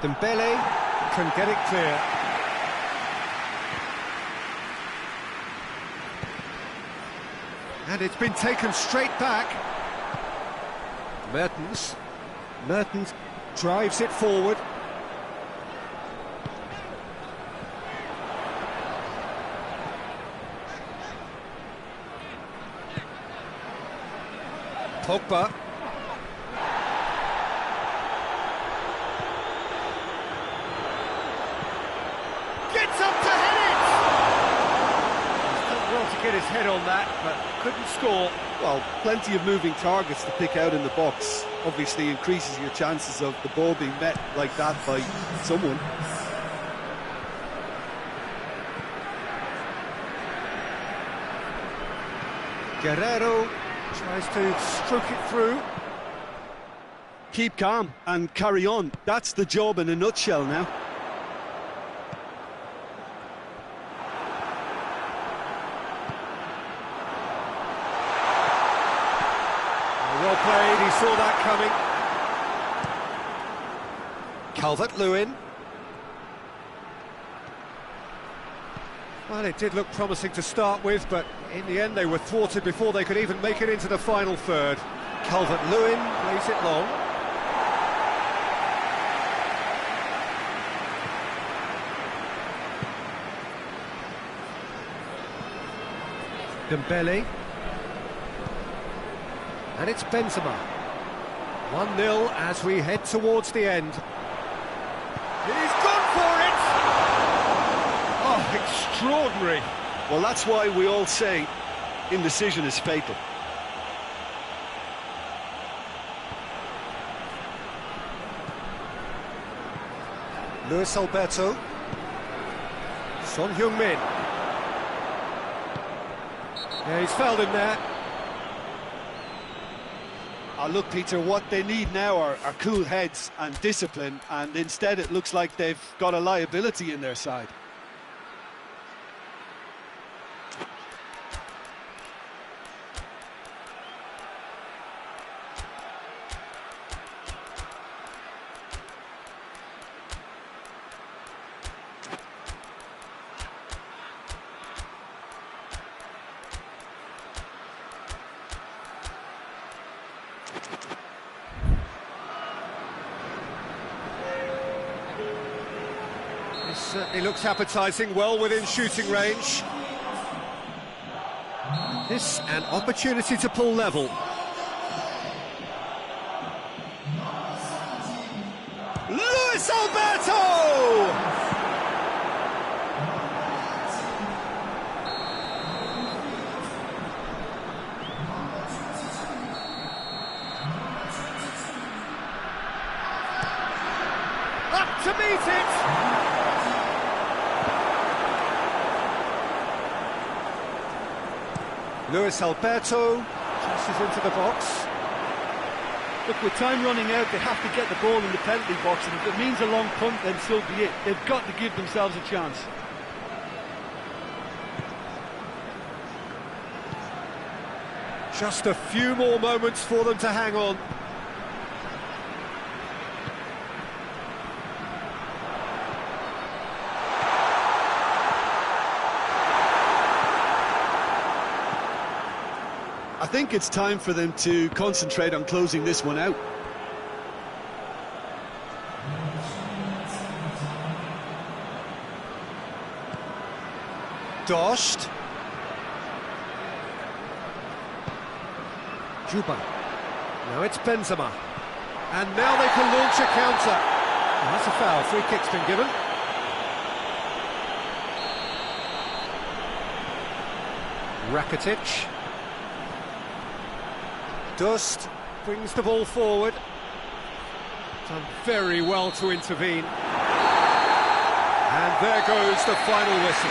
Dembele can get it clear. And it's been taken straight back. Mertens drives it forward. Pogba. Gets up to head it! He's done well to get his head on that, but couldn't score. Well, plenty of moving targets to pick out in the box. Obviously increases your chances of the ball being met like that by someone. Guerrero tries to stroke it through. Keep calm and carry on. That's the job in a nutshell now. Well played, he saw that coming. Calvert-Lewin. Well, it did look promising to start with, but in the end they were thwarted before they could even make it into the final third. Calvert-Lewin plays it long. Dembele. And it's Benzema. 1-0 as we head towards the end. He's gone for it! Oh, extraordinary. Well, that's why we all say indecision is fatal. Luis Alberto. Son Heung-min. Yeah, he's fouled him there. Look, Peter, what they need now are cool heads and discipline, and instead it looks like they've got a liability in their side. This certainly looks appetising, well within shooting range. This an opportunity to pull level. Luis Alberto! Up to meet it! Luis Alberto crosses into the box. Look, with time running out, they have to get the ball in the penalty box, and if it means a long punt, then so be it. They've got to give themselves a chance. Just a few more moments for them to hang on. I think it's time for them to concentrate on closing this one out. Dost. Juba. Now it's Benzema. And now they can launch a counter. And that's a foul. Free kick's been given. Rakitic. Dost brings the ball forward. Done very well to intervene. And there goes the final whistle.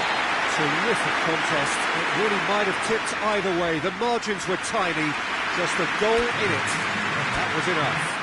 Terrific contest. It really might have tipped either way. The margins were tiny. Just a goal in it. And that was enough.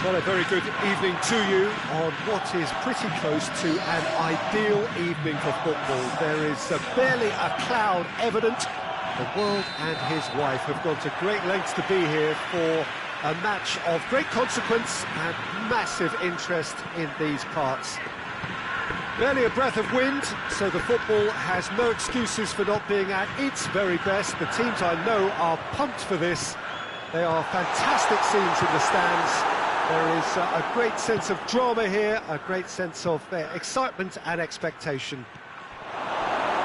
Well, a very good evening to you on what is pretty close to an ideal evening for football. There is barely a cloud evident. The world and his wife have gone to great lengths to be here for a match of great consequence and massive interest in these parts. Barely a breath of wind, so the football has no excuses for not being at its very best. The teams I know are pumped for this. They are fantastic scenes in the stands. There is a great sense of drama here, a great sense of excitement and expectation.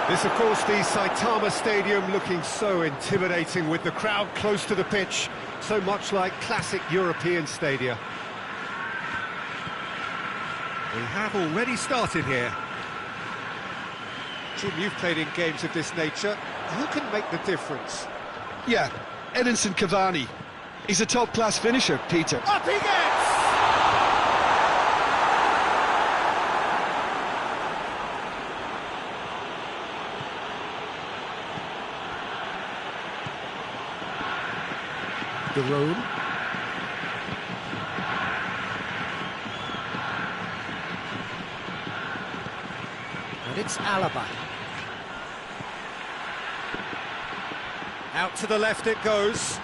This, of course, the Saitama Stadium, looking so intimidating with the crowd close to the pitch, so much like classic European stadia. We have already started here. Jim, you've played in games of this nature. Who can make the difference? Yeah, Edinson Cavani. He's a top-class finisher, Peter. Up he gets! De Roon. And it's Alaba. Out to the left it goes.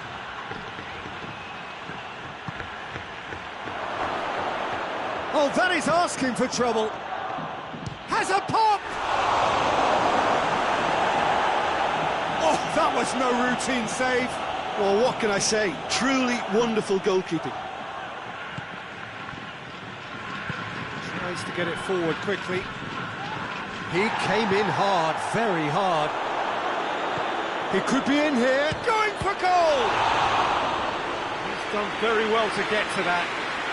Oh, that is asking for trouble. Has a pop! Oh, that was no routine save. Well, what can I say? Truly wonderful goalkeeping. Tries to get it forward quickly. He came in hard, very hard. He could be in here, going for goal! He's done very well to get to that.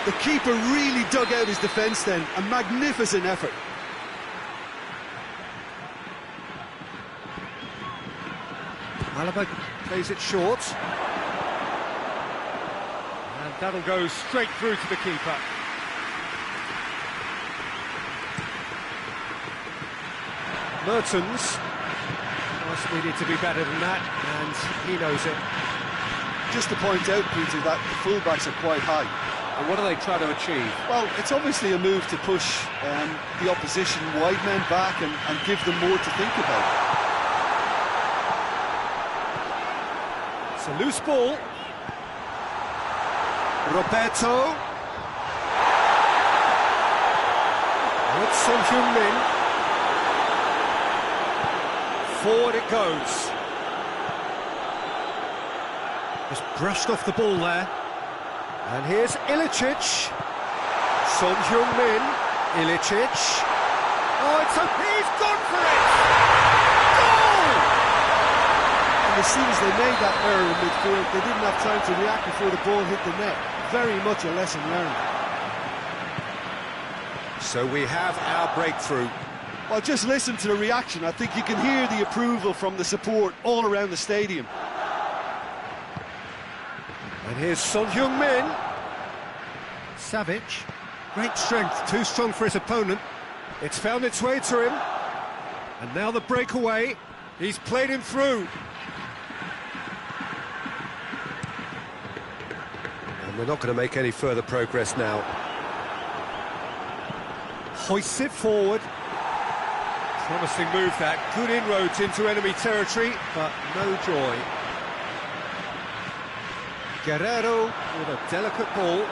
The keeper really dug out his defence then. A magnificent effort. Alaba plays it short. And that'll go straight through to the keeper. Mertens. Us needed to be better than that, and he knows it. Just to point out, Peter, that the fullbacks are quite high. And what do they try to achieve? Well, it's obviously a move to push the opposition wide men back and give them more to think about. It's a loose ball. Roberto. It's Son Heung-min. Forward it goes. Just brushed off the ball there. And here's Ilicic. Son Heung-min. Ilicic. Oh, he's gone for it! Goal! And as soon as they made that error in midfield, they didn't have time to react before the ball hit the net. Very much a lesson learned. So we have our breakthrough. Well, just listen to the reaction. I think you can hear the approval from the support all around the stadium. And here's Son Heung-min. Savic. Great strength, too strong for his opponent. It's found its way to him. And now the breakaway. He's played him through. And we're not going to make any further progress now. Hoists it forward. Promising move that. Good inroads into enemy territory, but no joy. Guerrero with a delicate ball.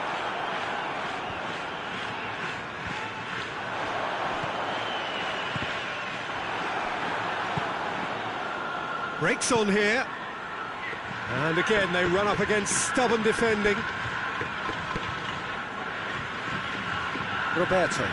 Breaks on here. And again, they run up against stubborn defending. Roberto.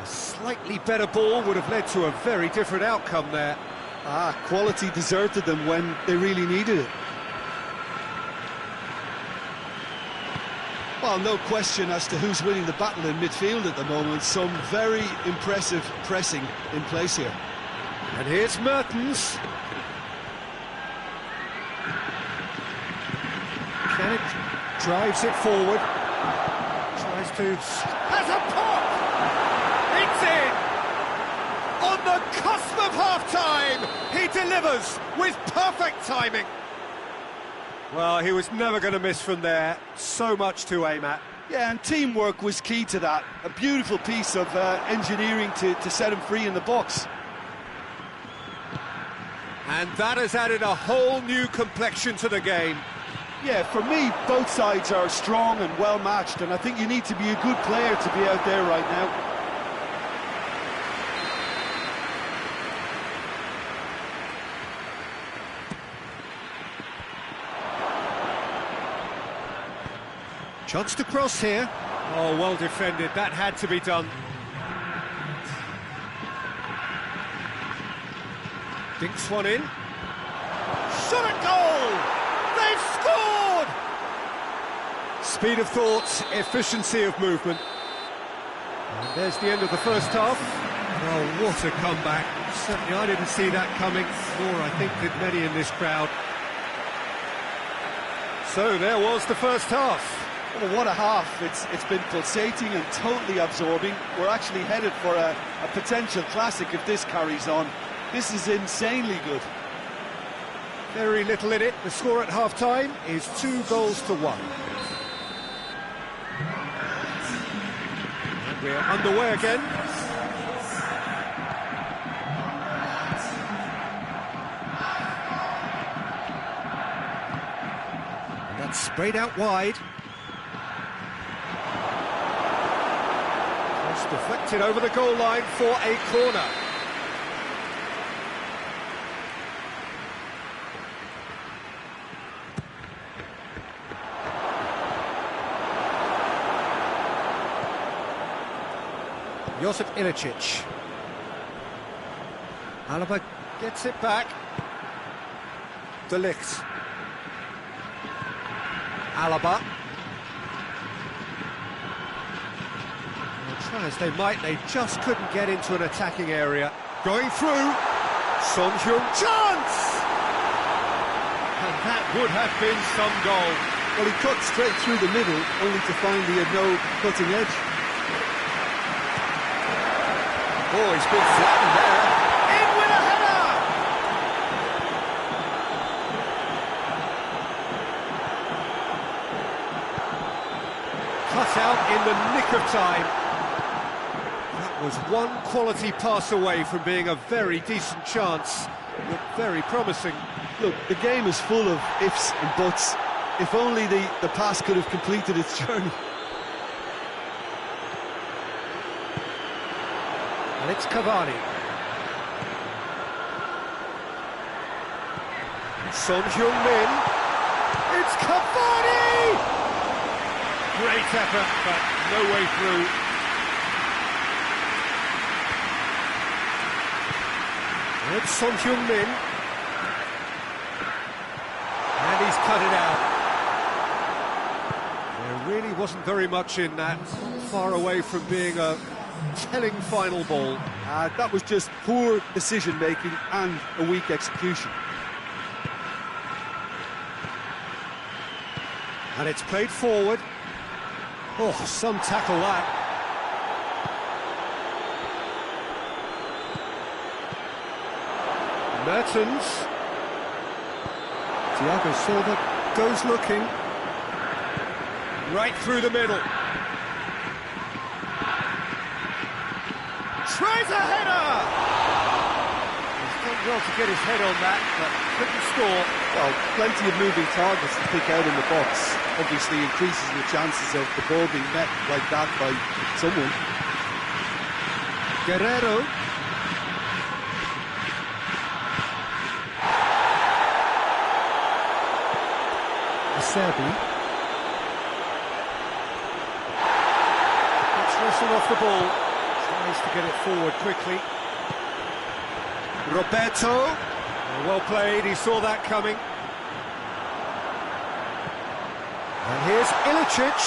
A slightly better ball would have led to a very different outcome there. Quality deserted them when they really needed it. Well, no question as to who's winning the battle in midfield at the moment. Some very impressive pressing in place here. And here's Mertens. Can it drives it forward. to... Has a pop! It's in! On the cusp of half-time, he delivers with perfect timing. Well, he was never going to miss from there. So much to aim at. Yeah, and teamwork was key to that. A beautiful piece of engineering to set him free in the box. And that has added a whole new complexion to the game. Yeah, for me, both sides are strong and well matched, and I think you need to be a good player to be out there right now. Chance to cross here. Oh, well defended. That had to be done. Dinks one in. Shot at goal! They've scored! Speed of thought, efficiency of movement. And there's the end of the first half. Oh, what a comeback. Certainly I didn't see that coming, nor I think did many in this crowd. So there was the first half. Oh, what a half. It's been pulsating and totally absorbing. We're actually headed for a potential classic if this carries on. This is insanely good. Very little in it. The score at half-time is 2-1. And we're underway again. And that's sprayed out wide. Cross deflected over the goal line for a corner. Josip Ilicic. Alaba gets it back. De Ligt. Alaba. Well, try as they might, they just couldn't get into an attacking area. Going through. Son Heung chance! And that would have been some goal. Well, he cut straight through the middle, only to find he had no cutting edge. Oh, he's been flattened there. In with a header! Cut out in the nick of time. That was one quality pass away from being a very decent chance. Looked very promising. Look, the game is full of ifs and buts. If only the pass could have completed its journey. And it's Cavani. Son Heung-min. It's Cavani! Great effort, but no way through. And it's Son Heung-min. And he's cut it out. There really wasn't very much in that. Far away from being a telling final ball. That was just poor decision-making and a weak execution. And it's played forward. Oh, some tackle that. Mertens. Thiago Silva goes looking. Right through the middle. Tries a header! He's done well to get his head on that, but couldn't score. Well, plenty of moving targets to pick out in the box. Obviously increases the chances of the ball being met like that by someone. Guerrero. Acerbi. It's wrestled off the ball. Tries to get it forward quickly. Roberto. Well played, he saw that coming. And here's Ilicic.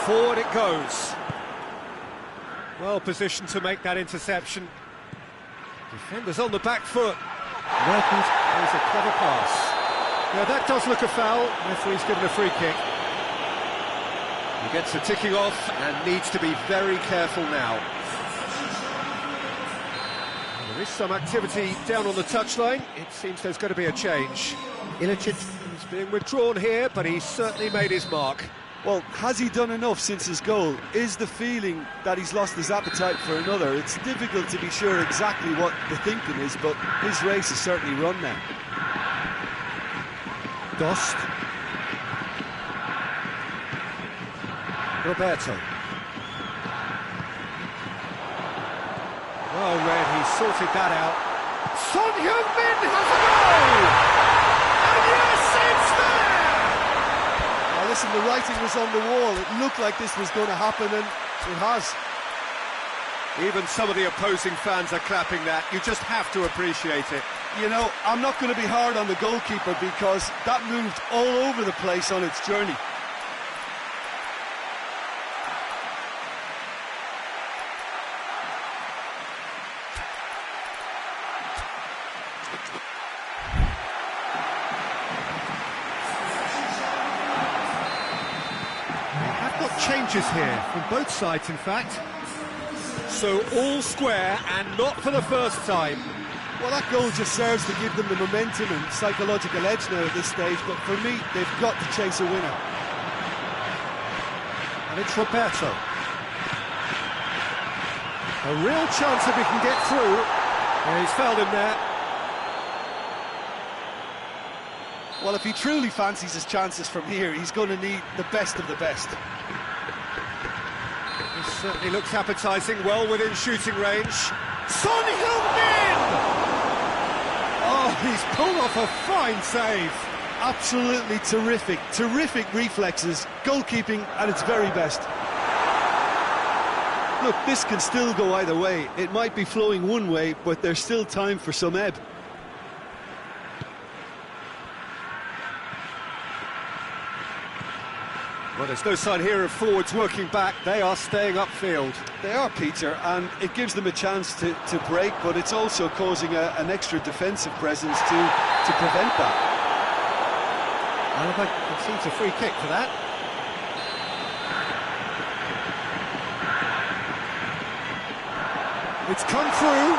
Forward it goes. Well positioned to make that interception. Defenders on the back foot. Mertens plays a clever pass. Now that does look a foul. Referee's given a free kick. He gets the ticking off and needs to be very careful now. There is some activity down on the touchline. It seems there's going to be a change. Ilicic is being withdrawn here, but he's certainly made his mark. Well, has he done enough since his goal? Is the feeling that he's lost his appetite for another? It's difficult to be sure exactly what the thinking is, but his race is certainly run now. Dost. Roberto. Well read, he sorted that out. Son Heung-min has a goal! And yes, it's there! Now listen, the writing was on the wall. It looked like this was going to happen, and it has. Even some of the opposing fans are clapping that. You just have to appreciate it. You know, I'm not going to be hard on the goalkeeper because that moved all over the place on its journey. Changes here from both sides, in fact. So all square, and not for the first time. Well, that goal just serves to give them the momentum and psychological edge now at this stage, but for me, they've got to chase a winner. And it's Roberto. A real chance if he can get through. Yeah, he's fouled him there. Well, if he truly fancies his chances from here, he's going to need the best of the best. He certainly looks appetising, well within shooting range. Son Heung-min! Oh, he's pulled off a fine save. Absolutely terrific reflexes, goalkeeping at its very best. Look, this can still go either way. It might be flowing one way, but there's still time for some ebb. Well, there's no sign here of forwards working back. They are staying upfield. They are, Peter, and it gives them a chance to break, but it's also causing an extra defensive presence to prevent that. Alaba concedes a free kick for that. It's come through.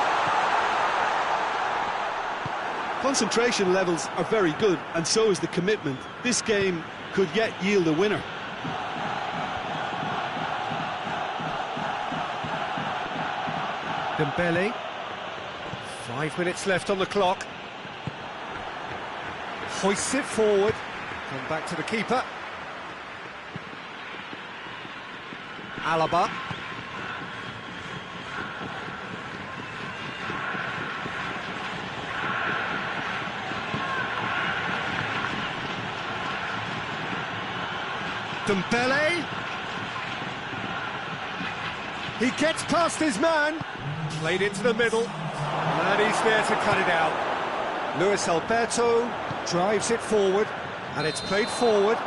Concentration levels are very good, and so is the commitment. This game could yet yield a winner. Dembele. 5 minutes left on the clock. Hoists it forward. Come back to the keeper. Alaba. Dembele. He gets past his man. Played into the middle. And he's there to cut it out. Luis Alberto drives it forward. And it's played forward.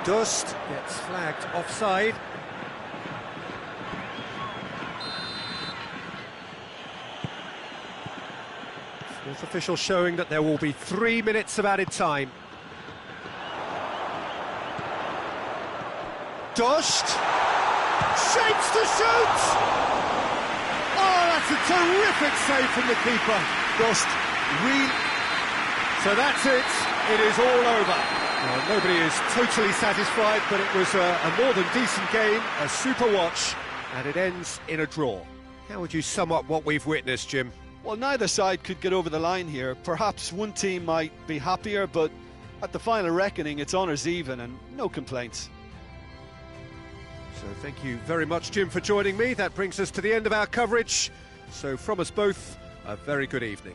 Dost gets flagged offside. Fourth official showing that there will be 3 minutes of added time. Dost shapes to shoot! Oh, that's a terrific save from the keeper. Dost, So that's it. It is all over. Well, nobody is totally satisfied, but it was a more than decent game, a super watch, and it ends in a draw. How would you sum up what we've witnessed, Jim? Well, neither side could get over the line here. Perhaps one team might be happier, but at the final reckoning, it's honours even and no complaints. So thank you very much, Jim, for joining me. That brings us to the end of our coverage. So from us both, a very good evening.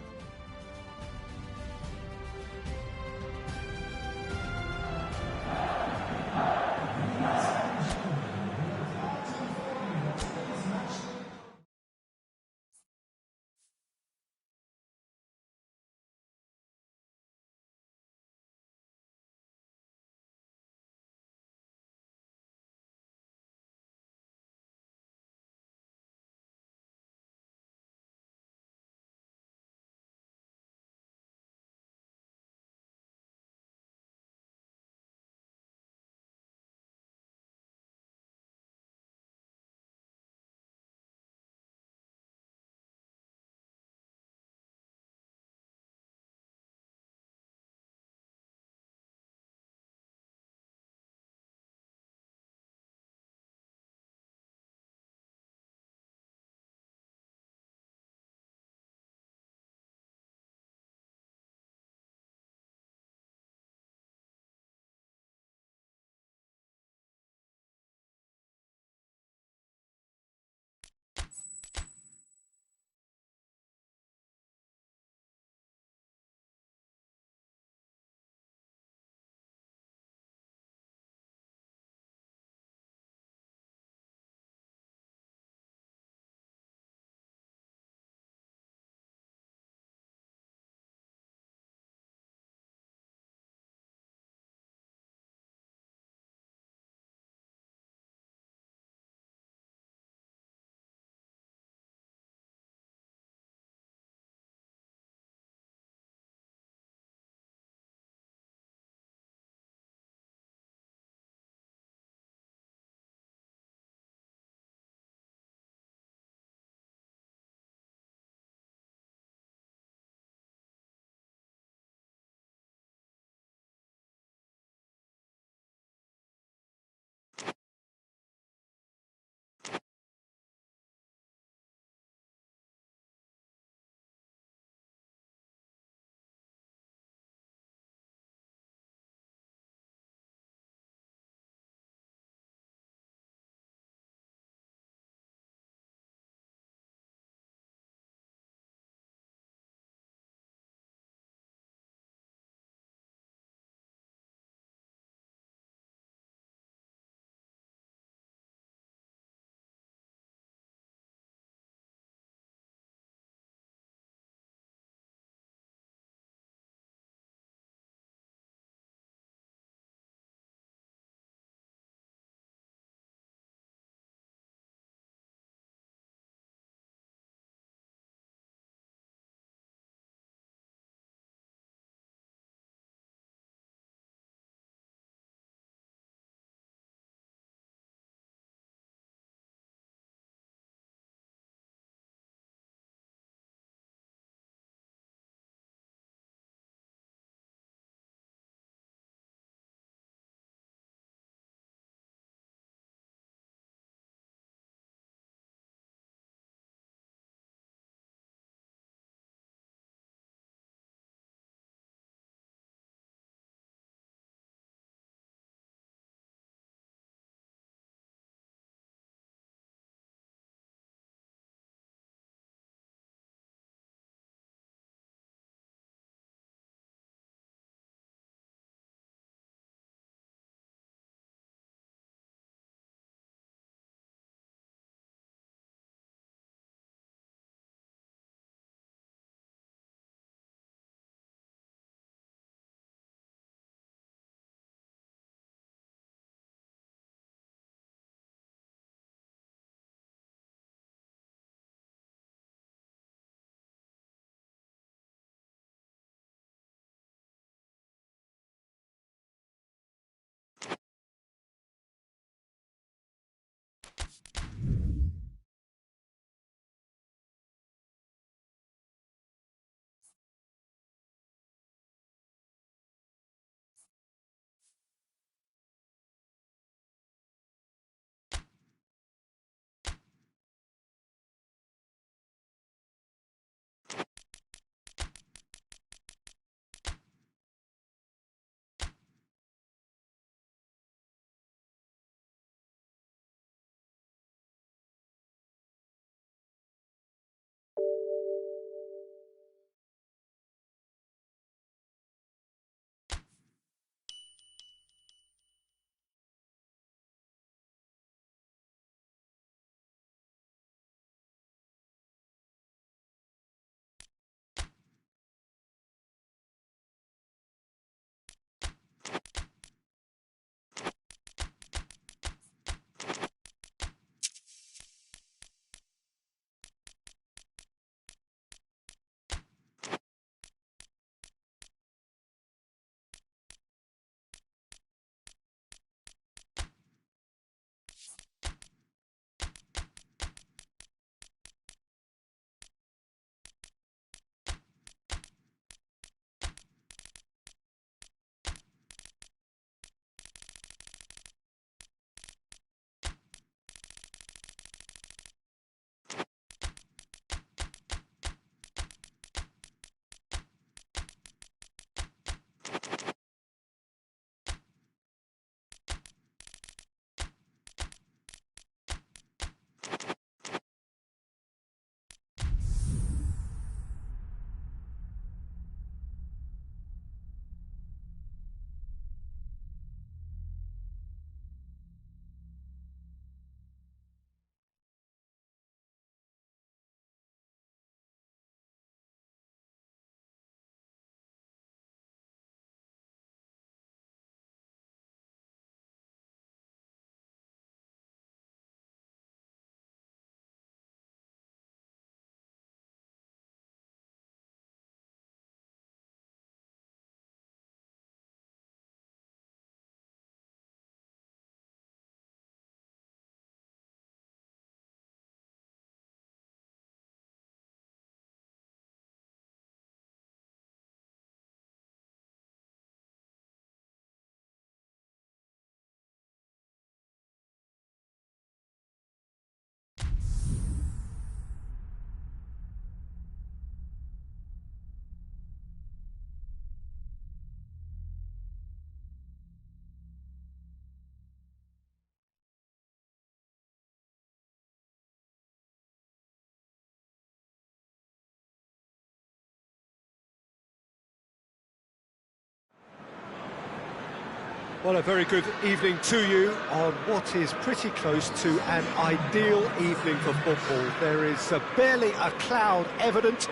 Well, a very good evening to you on what is pretty close to an ideal evening for football. There is barely a cloud evident.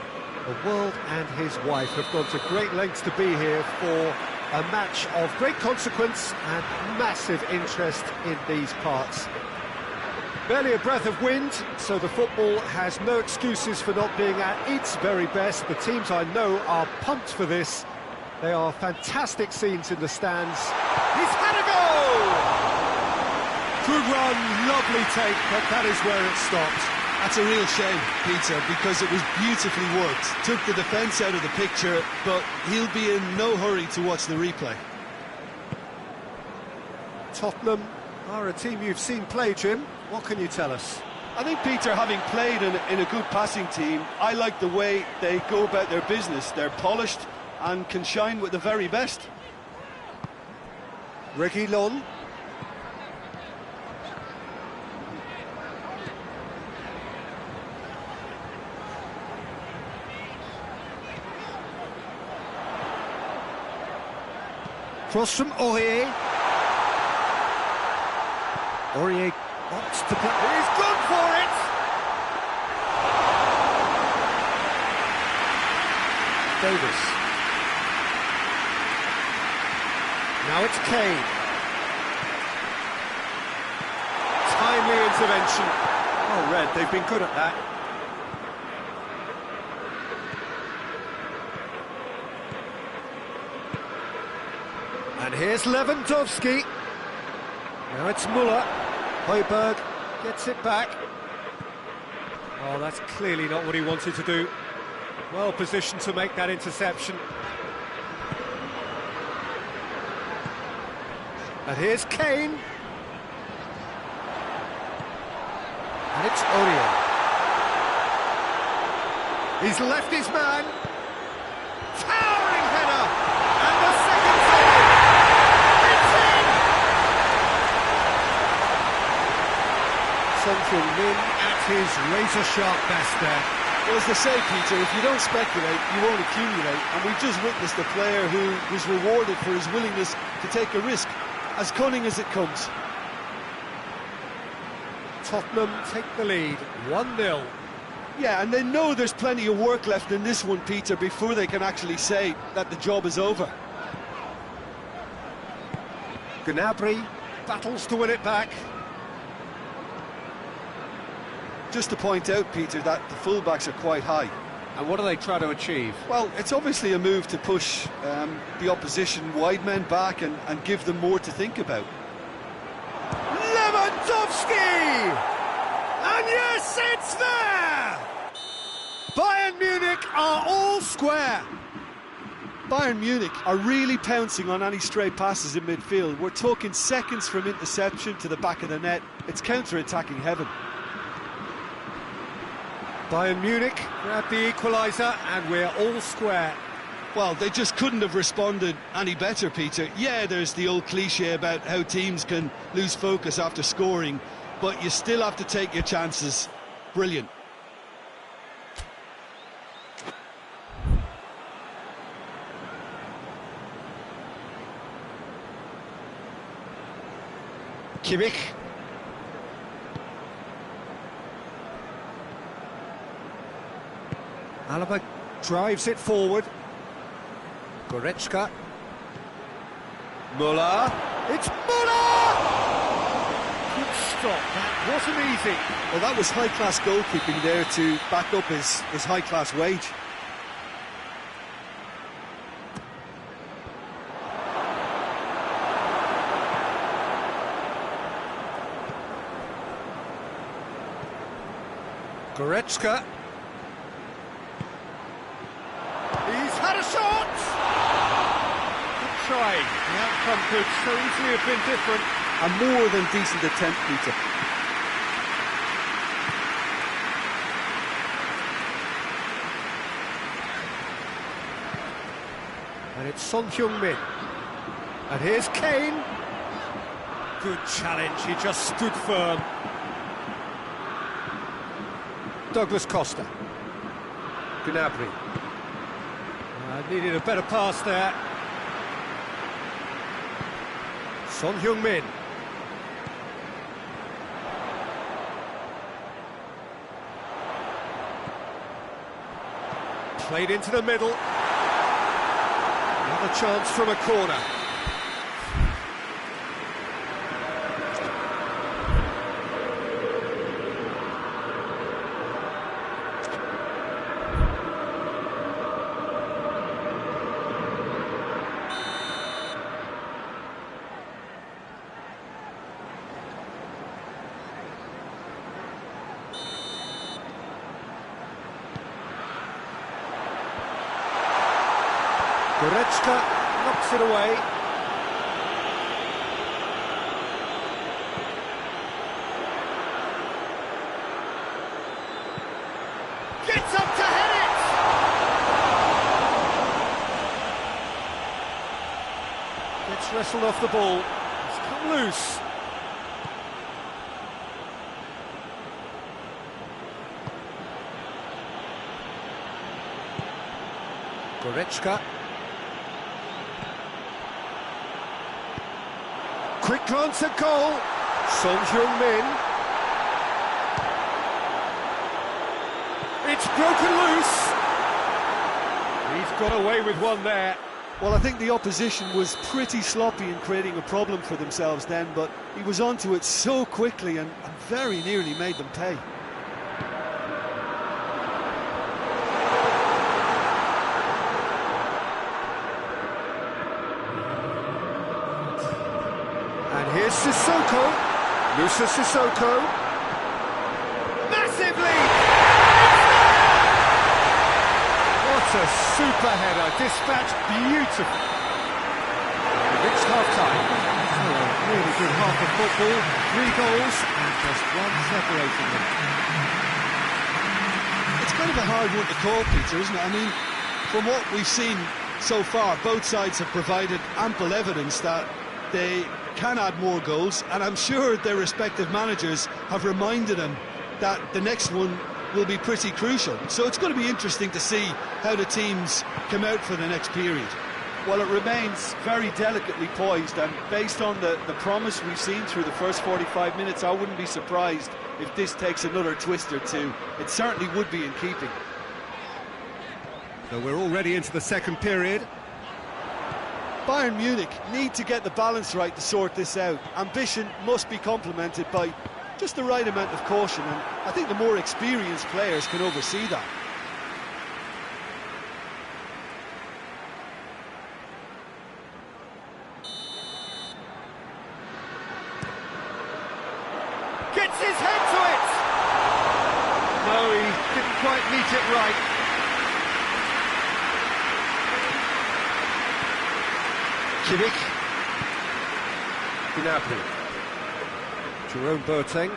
The world and his wife have gone to great lengths to be here for a match of great consequence and massive interest in these parts. Barely a breath of wind, so the football has no excuses for not being at its very best. The teams I know are pumped for this. They are fantastic scenes in the stands. He's had a goal! Good run, lovely take, but that is where it stopped. That's a real shame, Peter, because it was beautifully worked. Took the defence out of the picture, but he'll be in no hurry to watch the replay. Tottenham are a team you've seen play, Jim. What can you tell us? I think, Peter, having played in a good passing team, I like the way they go about their business. They're polished and can shine with the very best. Reguilon. Cross from Aurier. Aurier wants to play. He's gone for it! Davis. Now it's Kane. Timely intervention. Oh, Red, they've been good at that. And here's Lewandowski. Now it's Muller. Højbjerg gets it back. Oh, that's clearly not what he wanted to do. Well positioned to make that interception. And here's Kane. And it's Aurier. He's left his man. Towering header. And the second save. It's in! Son Heung-min at his razor-sharp best there. Well, as they say, Peter, if you don't speculate, you won't accumulate. And we've just witnessed a player who was rewarded for his willingness to take a risk. As cunning as it comes. Tottenham take the lead, 1-0. Yeah, and they know there's plenty of work left in this one, Peter, before they can actually say that the job is over. Gnabry battles to win it back. Just to point out, Peter, that the fullbacks are quite high. And what do they try to achieve? Well, it's obviously a move to push the opposition wide men back and give them more to think about. Lewandowski! And yes, it's there! Bayern Munich are all square. Bayern Munich are really pouncing on any stray passes in midfield. We're talking seconds from interception to the back of the net. It's counter-attacking heaven. Bayern Munich grab the equaliser and we're all square. Well, they just couldn't have responded any better, Peter. Yeah, there's the old cliche about how teams can lose focus after scoring, but you still have to take your chances. Brilliant. Kimmich. Alaba drives it forward. Goretzka. Muller. It's Muller! Good stop, that wasn't easy. Well, that was high-class goalkeeping there to back up his high-class wage. Goretzka. He's had a shot! Good try. The outcome could so easily have been different. A more than decent attempt, Peter. And it's Son Heung-min. And here's Kane. Good challenge, he just stood firm. Douglas Costa. Gnabry. Needed a better pass there. Son Heung-min. Played into the middle. Another chance from a corner. Goretzka knocks it away. Gets up to head it! Gets wrestled off the ball. It's come loose. Goretzka. Quick glance at goal. Son Heung-min. It's broken loose. He's got away with one there. Well, I think the opposition was pretty sloppy in creating a problem for themselves then, but he was onto it so quickly and very nearly made them pay. Here's Sissoko, Musa Sissoko, massive lead! What a super header, dispatched beautifully. Reached half-time. So a really good half of football, 3 goals and just one separating them. It's kind of a hard one to call, Peter, isn't it? I mean, from what we've seen so far, both sides have provided ample evidence that they can add more goals, and I'm sure their respective managers have reminded them that the next one will be pretty crucial. So it's going to be interesting to see how the teams come out for the next period. Well, it remains very delicately poised, and based on the promise we've seen through the first 45 minutes, I wouldn't be surprised if this takes another twist or two. It certainly would be in keeping. So we're already into the second period. Bayern Munich need to get the balance right to sort this out. Ambition must be complemented by just the right amount of caution, and I think the more experienced players can oversee that. Gets his head to it! No, he didn't quite meet it right. Kimmich. Gnabry. Jerome Boateng.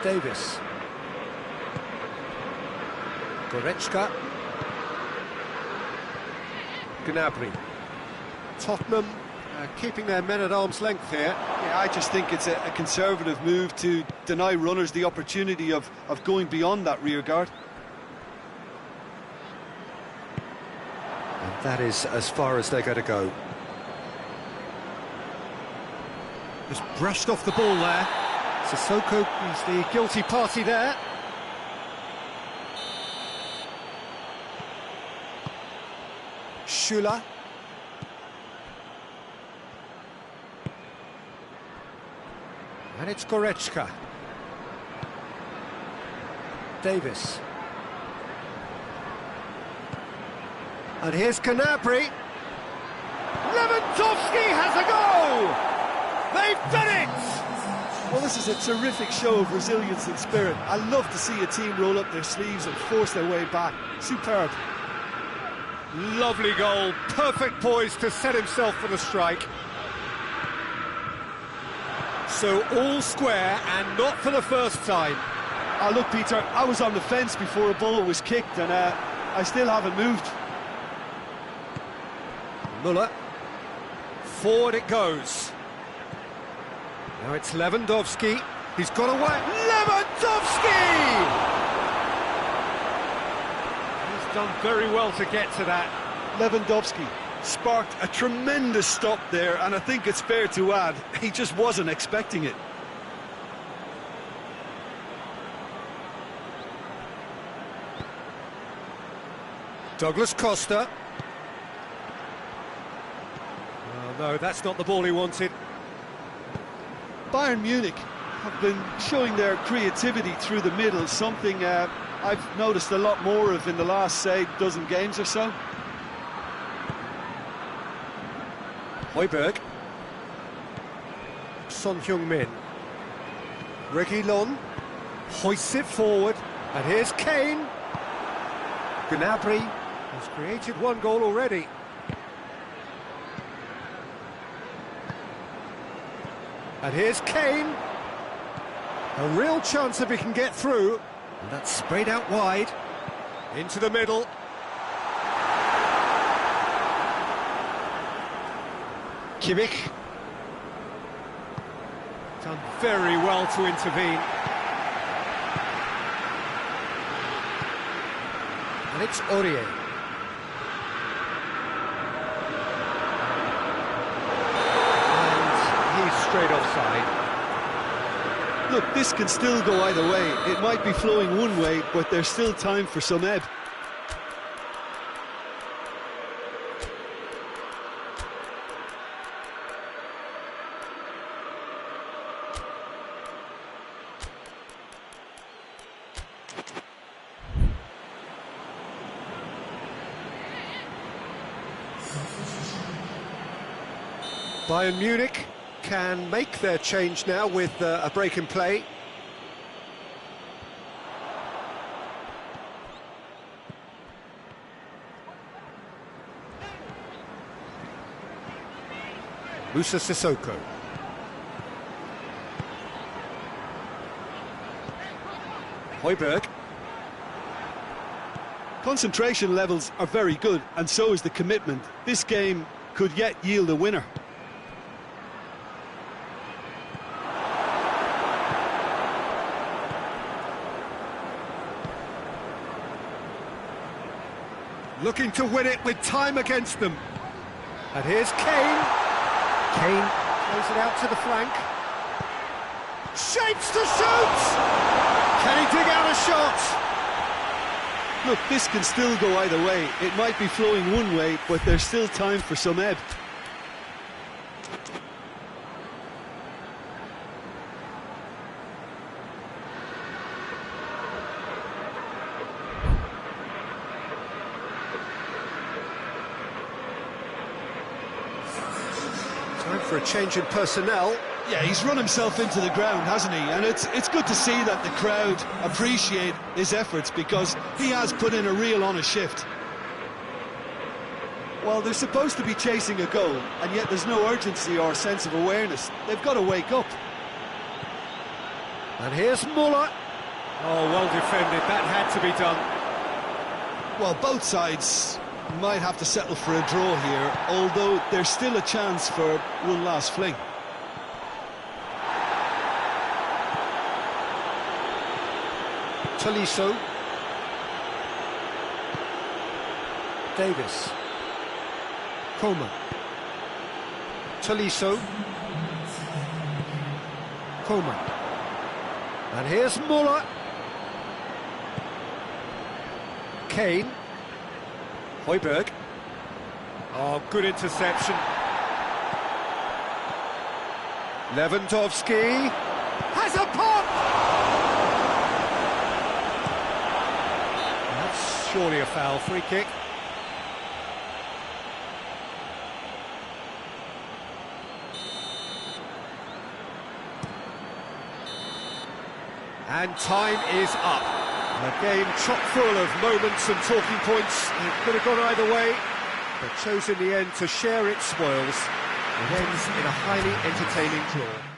Davis. Goretzka. Gnabry. Tottenham keeping their men at arm's length here. Yeah, I just think it's a conservative move to deny runners the opportunity of going beyond that rear guard. And that is as far as they're going to go. Just brushed off the ball there. Sissoko is the guilty party there. Schüller. And it's Goretzka. Davis. And here's Gnabry. Lewandowski has a goal! They've done it! Well, this is a terrific show of resilience and spirit. I love to see a team roll up their sleeves and force their way back. Superb. Lovely goal, perfect poise to set himself for the strike. So all square, and not for the first time. Oh, look, Peter, I was on the fence before a ball was kicked, and I still haven't moved. Müller. Forward it goes. Now it's Lewandowski. He's got away. Lewandowski! He's done very well to get to that. Lewandowski sparked a tremendous stop there, and I think it's fair to add, he just wasn't expecting it. Douglas Costa. Oh, no, that's not the ball he wanted. Bayern Munich have been showing their creativity through the middle, something I've noticed a lot more of in the last, say, dozen games or so. Højbjerg. Son Heung-min. Reguilon hoists it forward, and here's Kane. Gnabry has created one goal already. And here's Kane. A real chance if he can get through. And that's sprayed out wide. Into the middle. Kimmich. Done very well to intervene. And it's Aurier. And he's straight offside. Look, this can still go either way. It might be flowing one way, but there's still time for some ebb. Bayern Munich can make their change now with a break in play. Musa Sissoko. Højbjerg. Concentration levels are very good, and so is the commitment. This game could yet yield a winner. Looking to win it with time against them. And here's Kane. Kane plays it out to the flank. Shapes to shoot! Can he dig out a shot? Look, this can still go either way. It might be flowing one way, but there's still time for some ebb. Time for a change in personnel. Yeah, he's run himself into the ground, hasn't he? And it's good to see that the crowd appreciate his efforts, because he has put in a real honest shift. Well, they're supposed to be chasing a goal, and yet there's no urgency or sense of awareness. They've got to wake up. And here's Muller. Oh, well defended. That had to be done. Well, both sides might have to settle for a draw here, although there's still a chance for one last fling. Tolisso. Davis. Coman. Tolisso. Coman. And here's Muller. Kane. Højbjerg. Oh, good interception. Lewandowski has a pop! That's surely a foul. Free kick. And time is up. A game chock full of moments and talking points. It could have gone either way, but chose in the end to share its spoils. It ends in a highly entertaining draw.